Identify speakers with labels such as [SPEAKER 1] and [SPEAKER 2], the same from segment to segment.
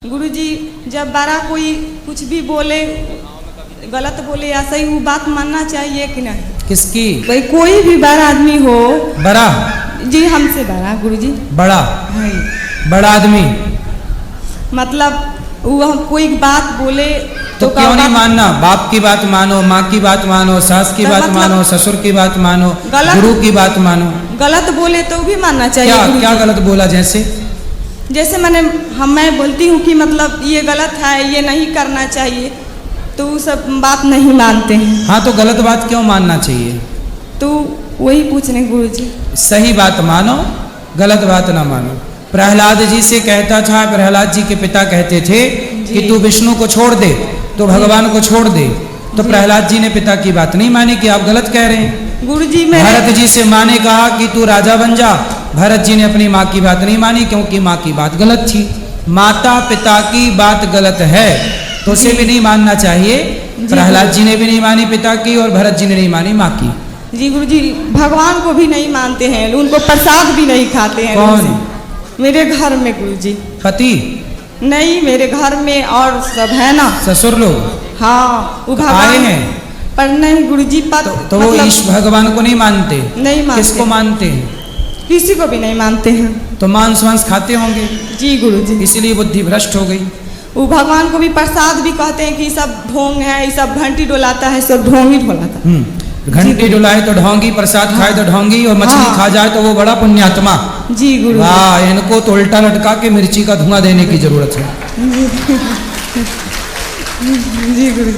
[SPEAKER 1] गुरुजी जब बड़ा कोई कुछ भी बोले, गलत बोले या सही, वो बात मानना चाहिए कि नहीं?
[SPEAKER 2] किसकी?
[SPEAKER 1] भाई कोई भी बड़ा आदमी हो।
[SPEAKER 2] बड़ा?
[SPEAKER 1] जी हमसे बड़ा गुरुजी।
[SPEAKER 2] बड़ा? बड़ा आदमी
[SPEAKER 1] मतलब वो हम कोई बात बोले
[SPEAKER 2] तो क्यों नहीं मानना? बाप की बात मानो, माँ की बात मानो, सास की बात
[SPEAKER 1] मतलब
[SPEAKER 2] मानो, ससुर की बात मानो, गुरु की बात मानो।
[SPEAKER 1] गलत बोले तो भी मानना चाहिए।
[SPEAKER 2] क्या क्या गलत बोला? जैसे
[SPEAKER 1] मैं बोलती हूँ कि मतलब ये गलत है, ये नहीं करना चाहिए, तो वो सब बात नहीं मानते हैं।
[SPEAKER 2] हाँ तो गलत बात क्यों मानना चाहिए?
[SPEAKER 1] तो वही पूछ रहे गुरुजी।
[SPEAKER 2] सही बात मानो, गलत बात ना मानो। प्रहलाद जी से कहता था, प्रहलाद जी के पिता कहते थे कि तू विष्णु को छोड़ दे, तो भगवान को छोड़ दे। तो प्रहलाद जी ने पिता की बात नहीं मानी कि आप गलत कह रहे हैं।
[SPEAKER 1] गुरुजी
[SPEAKER 2] भरत जी से माँ ने कहा कि तू राजा बन जा, भरत जी ने अपनी माँ की बात नहीं मानी क्योंकि माँ की बात गलत थी। माता पिता की बात गलत है तो उसे भी नहीं मानना चाहिए। प्रहलाद जी ने भी नहीं मानी पिता की और भरत जी ने नहीं मानी माँ की।
[SPEAKER 1] जी गुरुजी, भगवान को भी नहीं मानते हैं, उनको प्रसाद भी नहीं खाते हैं।
[SPEAKER 2] कौन?
[SPEAKER 1] मेरे घर में गुरुजी।
[SPEAKER 2] पति?
[SPEAKER 1] नहीं, मेरे घर में और सब है ना,
[SPEAKER 2] ससुर लोग।
[SPEAKER 1] हाँ वो
[SPEAKER 2] आए हैं
[SPEAKER 1] पर नहीं गुरुजी।
[SPEAKER 2] तो वो ईश भगवान को नहीं मानते?
[SPEAKER 1] नहीं मानते।
[SPEAKER 2] किसको मानते हैं?
[SPEAKER 1] किसी को भी नहीं मानते हैं।
[SPEAKER 2] तो मांस वांस खाते होंगे।
[SPEAKER 1] जी गुरुजी।
[SPEAKER 2] इसलिए बुद्धि भ्रष्ट हो गई।
[SPEAKER 1] वो भगवान को भी प्रसाद भी कहते हैं कि सब ढोंग है, ये सब घंटी डोलाता है, सब ढोंग ही डोलाता है।
[SPEAKER 2] घंटी डुलाए तो ढोंगी, प्रसाद खाए तो ढोंगी, और मछली खा जाए तो वो बड़ा पुण्यात्मा।
[SPEAKER 1] जी गुरु।
[SPEAKER 2] वाह, इनको तो उल्टा लटका के मिर्ची का धुआं देने की जरूरत है।
[SPEAKER 1] जी गुरु।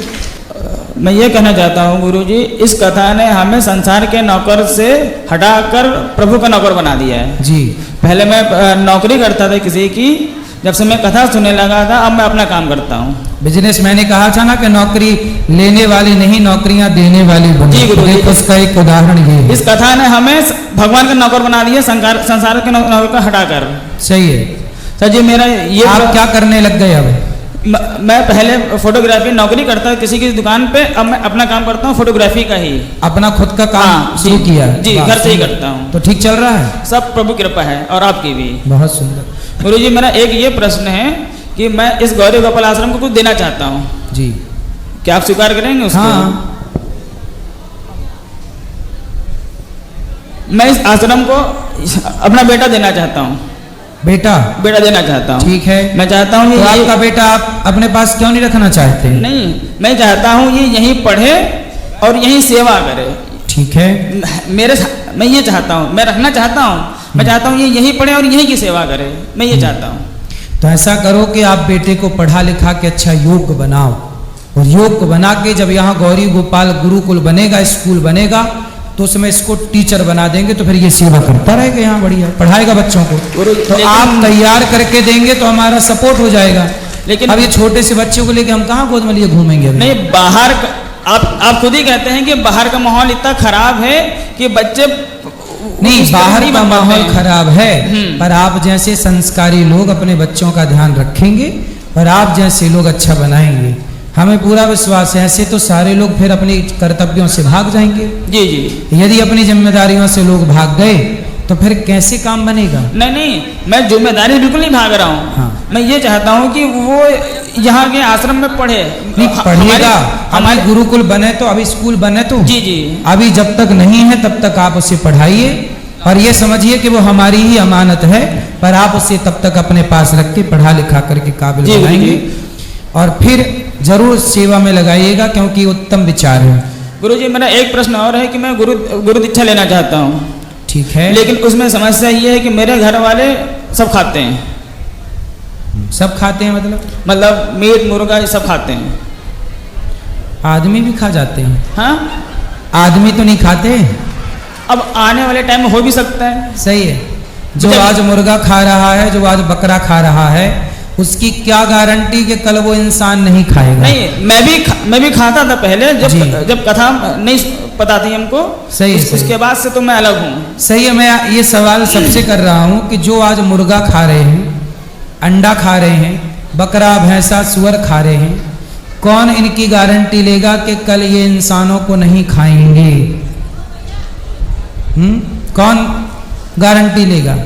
[SPEAKER 3] मैं ये कहना चाहता हूँ गुरुजी, इस कथा ने हमें संसार के नौकर से हटाकर प्रभु का नौकर बना दिया है।
[SPEAKER 2] जी।
[SPEAKER 3] पहले मैं नौकरी करता था किसी की, जब से मैं कथा सुनने लगा था अब मैं अपना काम करता हूँ।
[SPEAKER 2] बिजनेस मैंने कहा था ना कि नौकरी लेने वाली नहीं, नौकरियां देने वाली बनी।
[SPEAKER 3] जी गुरु जी।
[SPEAKER 2] उसका एक उदाहरण ये है।
[SPEAKER 3] इस कथा ने हमें भगवान का नौकर बना दिया, संसार के नौकर को हटाकर।
[SPEAKER 2] सही है
[SPEAKER 3] सर जी। मेरा ये
[SPEAKER 2] आप क्या करने लग गए? अब
[SPEAKER 3] मैं पहले फोटोग्राफी नौकरी करता किसी की दुकान पे, अब मैं अपना काम करता हूँ फोटोग्राफी का ही।
[SPEAKER 2] अपना खुद का काम शुरू किया?
[SPEAKER 3] जी, घर से ही करता हूँ।
[SPEAKER 2] तो ठीक चल रहा है?
[SPEAKER 3] सब प्रभु कृपा है और आपकी भी।
[SPEAKER 2] बहुत सुंदर।
[SPEAKER 3] गुरुजी मेरा एक ये प्रश्न है कि मैं इस गौरी गोपाल आश्रम को कुछ देना चाहता हूँ।
[SPEAKER 2] जी।
[SPEAKER 3] क्या आप स्वीकार करेंगे उसको?
[SPEAKER 2] हाँ।
[SPEAKER 3] मैं इस आश्रम को अपना बेटा देना चाहता हूँ।
[SPEAKER 2] बेटा
[SPEAKER 3] देना चाहता हूँ।
[SPEAKER 2] ठीक है।
[SPEAKER 3] मैं चाहता हूँ
[SPEAKER 2] तो आपका बेटा आप अपने पास क्यों नहीं रखना चाहते?
[SPEAKER 3] नहीं, मैं चाहता हूँ ये यहीं पढ़े और यहीं सेवा करे।
[SPEAKER 2] ठीक है।
[SPEAKER 3] मैं ये चाहता हूँ, मैं रखना चाहता हूँ, मैं चाहता हूँ ये यहीं पढ़े और यहीं की सेवा करे, मैं ये चाहता हूँ।
[SPEAKER 2] तो ऐसा करो कि आप बेटे को पढ़ा लिखा के अच्छा योग्य बनाओ, और योग्य बना के जब यहाँ गौरी गोपाल गुरुकुल बनेगा, स्कूल बनेगा, तो उसमें इसको टीचर बना देंगे, तो फिर ये सेवा करता रहेगा यहाँ, बढ़िया पढ़ाएगा बच्चों को। तो आप तैयार करके देंगे तो हमारा सपोर्ट हो जाएगा। लेकिन अब ये छोटे से बच्चों को लेके हम कहाँ गोद में लिए घूमेंगे?
[SPEAKER 3] नहीं, बाहर आप खुद ही कहते हैं कि बाहर का माहौल इतना खराब है कि बच्चे
[SPEAKER 2] नहीं, बाहर का माहौल खराब है, पर आप जैसे संस्कारी लोग अपने बच्चों का ध्यान रखेंगे और आप जैसे लोग अच्छा बनाएंगे, हमें पूरा विश्वास है। ऐसे तो सारे लोग फिर अपने कर्तव्यों से भाग जाएंगे।
[SPEAKER 3] जी जी।
[SPEAKER 2] यदि अपनी जिम्मेदारियों से लोग भाग गए तो फिर कैसे काम बनेगा?
[SPEAKER 3] नहीं, मैं जिम्मेदारी बिल्कुल नहीं भाग रहा हूँ। हाँ। मैं ये चाहता हूँ कि वो यहाँ के आश्रम में पढ़े।
[SPEAKER 2] नहीं पढ़ेगा, हमारे गुरुकुल बने तो, अभी स्कूल बने तो।
[SPEAKER 3] जी जी।
[SPEAKER 2] अभी जब तक नहीं है तब तक आप उसे पढ़ाइए, और ये समझिए कि वो हमारी ही अमानत है, पर आप उसे तब तक अपने पास रख के पढ़ा लिखा करके काबिल बनाएंगे, और फिर जरूर सेवा में लगाइएगा, क्योंकि उत्तम विचार है।
[SPEAKER 3] गुरुजी मेरा एक प्रश्न और है कि मैं गुरु दीक्षा लेना चाहता हूँ।
[SPEAKER 2] ठीक है।
[SPEAKER 3] लेकिन उसमें समस्या ये है कि मेरे घर वाले सब खाते हैं।
[SPEAKER 2] सब खाते हैं?
[SPEAKER 3] मतलब मीट मुर्गा ये सब खाते हैं।
[SPEAKER 2] आदमी भी खा जाते हैं?
[SPEAKER 3] हाँ।
[SPEAKER 2] आदमी तो नहीं खाते?
[SPEAKER 3] अब आने वाले टाइम में हो भी सकता है।
[SPEAKER 2] सही है। जो आज मुर्गा खा रहा है, जो आज बकरा खा रहा है, उसकी क्या गारंटी कि कल वो इंसान नहीं खाएगा?
[SPEAKER 3] नहीं, मैं भी खाता था पहले, जब कथा नहीं पता थी हमको।
[SPEAKER 2] सही है।
[SPEAKER 3] उसके बाद से तो मैं अलग हूँ।
[SPEAKER 2] सही है। मैं ये सवाल सबसे कर रहा हूँ कि जो आज मुर्गा खा रहे हैं, अंडा खा रहे हैं, बकरा भैंसा सुअर खा रहे हैं, कौन इनकी गारंटी लेगा कि कल ये इंसानों को नहीं खाएंगे? कौन गारंटी लेगा?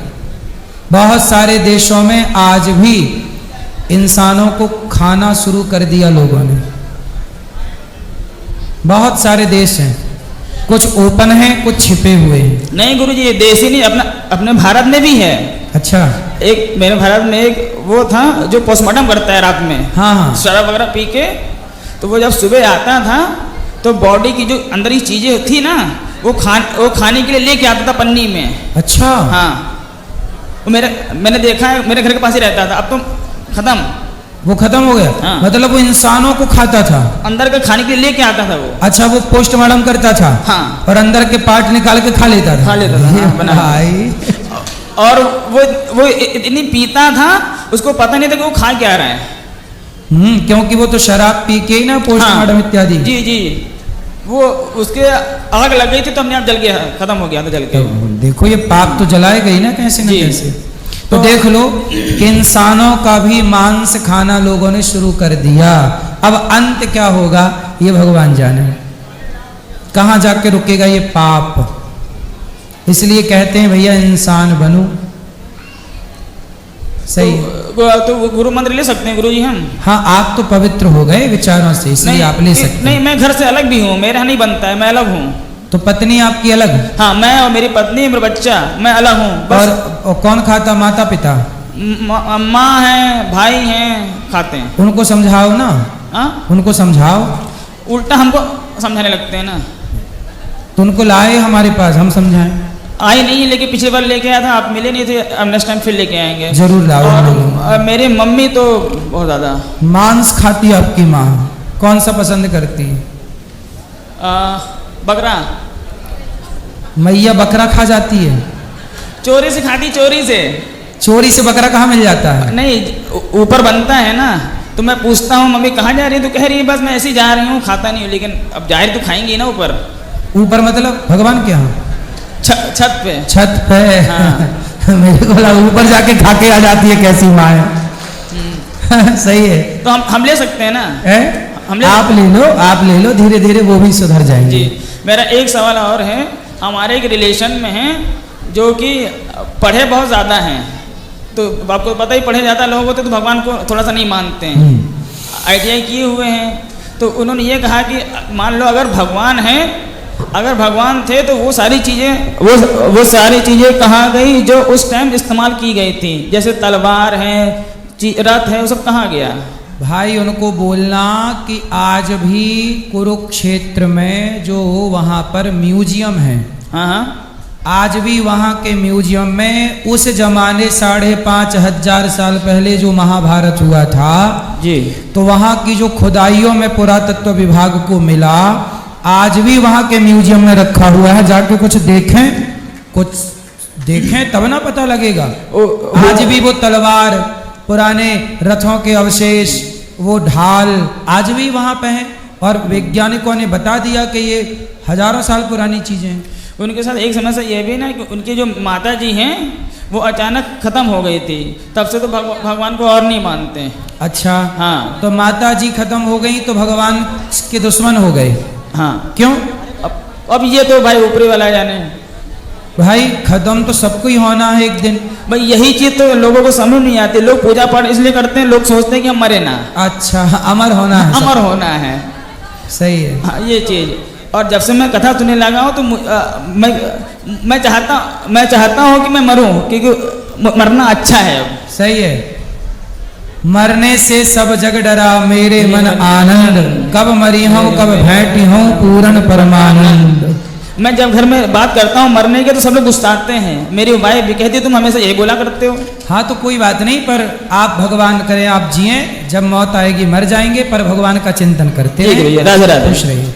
[SPEAKER 2] बहुत सारे देशों में आज भी इंसानों को खाना शुरू कर दिया लोगों ने। बहुत सारे देश हैं, कुछ ओपन हैं, कुछ छिपे हुए हैं।
[SPEAKER 3] नहीं गुरुजी, ये देश ही नहीं, अपने भारत में भी है।
[SPEAKER 2] अच्छा।
[SPEAKER 3] एक मेरे भारत में एक वो था जो पोस्टमार्टम करता है रात में,
[SPEAKER 2] हाँ हाँ।
[SPEAKER 3] शराब वगैरह पी के, तो वो जब सुबह आता था तो बॉडी की जो अंदर की चीजें थी ना, वो खाने के लिए लेके आता था पन्नी में।
[SPEAKER 2] अच्छा।
[SPEAKER 3] हाँ, वो मैंने देखा है, मेरे घर के पास ही रहता था। अब तो खत्म,
[SPEAKER 2] वो खत्म हो गया।
[SPEAKER 3] हाँ।
[SPEAKER 2] मतलब वो इंसानों को खाता था,
[SPEAKER 3] अंदर के खाने के लिए लेके आता था वो।
[SPEAKER 2] अच्छा, वो पोस्टमार्टम करता था।
[SPEAKER 3] हाँ।
[SPEAKER 2] और अंदर के पार्ट निकाल के खा लेता था।
[SPEAKER 3] हाँ, बना।
[SPEAKER 2] भाई।
[SPEAKER 3] और वो इतनी पीता था, उसको पता नहीं था कि वो खा क्या रहा है।
[SPEAKER 2] क्योंकि वो तो शराब पी के ही ना पोस्टमार्टम इत्यादि।
[SPEAKER 3] जी जी, वो उसके आग लग गई थी तो अपने आप जल गया, खत्म हो गया था जल के।
[SPEAKER 2] देखो ये पाप तो जलाए गई ना कैसे न कैसे। तो देख लो कि इंसानों का भी मांस खाना लोगों ने शुरू कर दिया। अब अंत क्या होगा ये भगवान जाने, कहाँ जाके रुकेगा ये पाप। इसलिए कहते हैं भैया इंसान बनो। सही।
[SPEAKER 3] तो गुरु मंत्र ले सकते हैं गुरुजी हम?
[SPEAKER 2] हाँ, आप तो पवित्र हो गए विचारों से, इसलिए आप ले सकते हैं।
[SPEAKER 3] नहीं, मैं घर से अलग भी हूँ, मेरे यहाँ नहीं बनता है, मैं अलग हूँ।
[SPEAKER 2] तो पत्नी आपकी अलग?
[SPEAKER 3] हाँ, मैं और मेरी पत्नी, मेरा बच्चा, मैं अलग हूँ।
[SPEAKER 2] और कौन खाता? माता पिता?
[SPEAKER 3] माँ है, भाई हैं, खाते हैं।
[SPEAKER 2] उनको समझाओ ना।
[SPEAKER 3] हाँ,
[SPEAKER 2] उनको समझाओ।
[SPEAKER 3] उल्टा हमको समझाने लगते हैं ना।
[SPEAKER 2] तो उनको लाए हमारे पास, हम समझाएं।
[SPEAKER 3] आई नहीं, लेकिन पिछली बार लेके आया था, आप मिले नहीं थे। अब नेक्स्ट टाइम फिर लेके आएंगे।
[SPEAKER 2] जरूर लाओ।
[SPEAKER 3] और मेरी मम्मी तो बहुत ज्यादा
[SPEAKER 2] मांस खाती है आपकी माँ? कौन सा पसंद करती है?
[SPEAKER 3] बकरा।
[SPEAKER 2] मैया बकरा खा जाती है?
[SPEAKER 3] चोरी से खाती, चोरी से।
[SPEAKER 2] चोरी से बकरा कहाँ मिल जाता है?
[SPEAKER 3] नहीं, ऊपर बनता है ना, तो मैं पूछता हूँ मम्मी कहाँ जा रही है, तो कह रही है बस मैं ऐसे ही जा रही हूँ, खाता नहीं हूँ। लेकिन अब जाहिर तो खाएंगी ना ऊपर।
[SPEAKER 2] ऊपर मतलब भगवान के यहाँ?
[SPEAKER 3] छत पे।
[SPEAKER 2] छत पे। हाँ। मेरे को लगा ऊपर जाके खा के आ जाती है, कैसी माँ है। सही है।
[SPEAKER 3] तो हम ले सकते हैं ना?
[SPEAKER 2] आप ले लो, धीरे धीरे वो भी सुधर जाएंगे।
[SPEAKER 3] जी। मेरा एक सवाल और है। हमारे एक रिलेशन में है जो कि पढ़े बहुत ज़्यादा हैं, तो आपको पता ही पढ़े ज़्यादा लोग होते तो भगवान को थोड़ा सा नहीं मानते हैं। ITI किए हुए हैं, तो उन्होंने ये कहा कि मान लो अगर भगवान है, अगर भगवान थे तो वो सारी चीज़ें कहाँ गई जो उस टाइम इस्तेमाल की गई थी, जैसे तलवार है, रथ है, वो सब कहाँ गया?
[SPEAKER 2] भाई उनको बोलना कि आज भी कुरुक्षेत्र में जो वहाँ पर म्यूजियम है,
[SPEAKER 3] हाँ,
[SPEAKER 2] आज भी वहाँ के म्यूजियम में उस जमाने 5,500 साल पहले जो महाभारत हुआ था
[SPEAKER 3] जी, तो
[SPEAKER 2] वहाँ की जो खुदाइयों में पुरातत्व विभाग को मिला, आज भी वहाँ के म्यूजियम में रखा हुआ है। जाके कुछ देखें तब ना पता लगेगा। आज भी वो तलवार, पुराने रथों के अवशेष, वो ढाल आज भी वहाँ पे हैं। और वैज्ञानिकों ने बता दिया कि ये हजारों साल पुरानी चीज़ें हैं।
[SPEAKER 3] उनके साथ एक समस्या ये भी ना कि उनकी जो माता जी हैं वो अचानक खत्म हो गई थी, तब से तो भगवान को और नहीं मानते।
[SPEAKER 2] अच्छा,
[SPEAKER 3] हाँ।
[SPEAKER 2] तो माता जी खत्म हो गई तो भगवान के दुश्मन हो गए?
[SPEAKER 3] हाँ।
[SPEAKER 2] क्यों?
[SPEAKER 3] अब ये तो भाई ऊपरी वाला जाने।
[SPEAKER 2] भाई खत्म तो सबको ही होना है एक दिन।
[SPEAKER 3] भाई यही चीज तो लोगों को समझ नहीं आती। लोग पूजा पाठ इसलिए करते हैं, लोग सोचते हैं कि हम मरे ना।
[SPEAKER 2] अच्छा, अमर होना है।
[SPEAKER 3] अमर होना है,
[SPEAKER 2] सही है।
[SPEAKER 3] हाँ, ये चीज। और जब से मैं कथा सुनने लगा हूँ तो मैं चाहता हूँ कि मैं मरूं, क्योंकि मरना अच्छा है।
[SPEAKER 2] सही है। मरने से सब जग डरा मेरे मन आनंद, कब मरी हूँ कब भेंटी हूँ पूर्ण परमानंद।
[SPEAKER 3] मैं जब घर में बात करता हूँ मरने के तो सब लोग गुस्साते हैं। मेरी वाइफ भी कहती है तुम हमेशा यही बोला करते हो।
[SPEAKER 2] हाँ, तो कोई बात नहीं, पर आप भगवान करें आप जिए, जब मौत आएगी मर जाएंगे, पर भगवान का चिंतन करते हैं।
[SPEAKER 3] राधे राधे।
[SPEAKER 2] खुश रहिए।